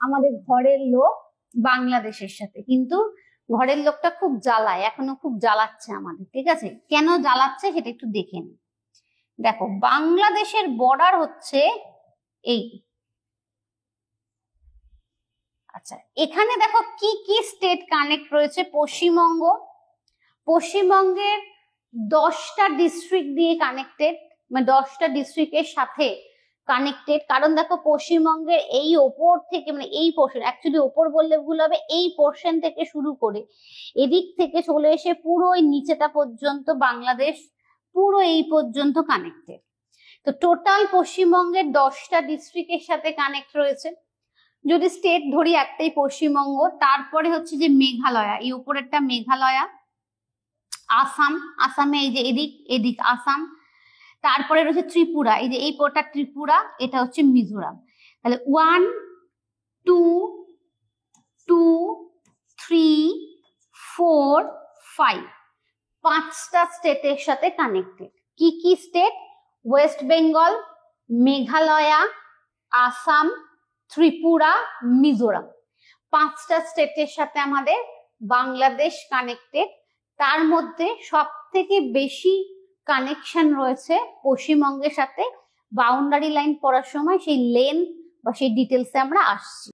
আমাদের ঘরের লোক বাংলাদেশের সাথে, কিন্তু ঘরের লোকটা খুব জ্বালায়, এখনো খুব জ্বালাচ্ছে আমাদের। ঠিক আছে, কেন জ্বালাচ্ছে সেটা একটু দেখে নি। দেখো, বাংলাদেশের বর্ডার হচ্ছে এই। আচ্ছা, এখানে দেখো কি কি স্টেট কানেক্ট রয়েছে। পশ্চিমবঙ্গ, পশ্চিমবঙ্গের 10টা ডিস্ট্রিক্ট দিয়ে কানেক্টেড, মানে 10টা ডিস্ট্রিক্টের সাথে কানেক্টেড। কারণ দেখো, পশ্চিমবঙ্গের এই ওপর থেকে, মানে এই পোর্শন, অ্যাকচুয়ালি ওপর বললে ভুল হবে, এই পোর্শন থেকে শুরু করে এদিক থেকে চলে এসে পুরো ওই নিচেটা পর্যন্ত বাংলাদেশ পুরো এই পর্যন্ত কানেক্টেড। তো টোটাল পশ্চিমবঙ্গের 10টা ডিস্ট্রিক্টের সাথে কানেক্ট রয়েছে। যদি স্টেট ধরি একটাই পশ্চিমবঙ্গ, তারপরে হচ্ছে যে মেঘালয়া, এই উপরেরটা মেঘালয়া, আসাম, আসামে এই যে এদিক এদিক আসাম, তারপরে রয়েছে ত্রিপুরা, এই যে এই পোর্টটা ত্রিপুরা, এটা হচ্ছে মিজোরাম। তাহলে 1 2 2 3 4 5, 5টা স্টেটের সাথে কানেক্টেড। কি কি স্টেট? ওয়েস্ট বেঙ্গল, মেঘালয়া, আসাম, ত্রিপুরা, মিজোরাম। 5টা স্টেটের সাথে আমাদের বাংলাদেশ কানেক্টেড। তার মধ্যে সব থেকে বেশি কানেকশন রয়েছে পশ্চিমবঙ্গের সাথে। বাউন্ডারি লাইন পড়ার সময় সেই লেন্থ বা সেই ডিটেলসে আমরা আসছি।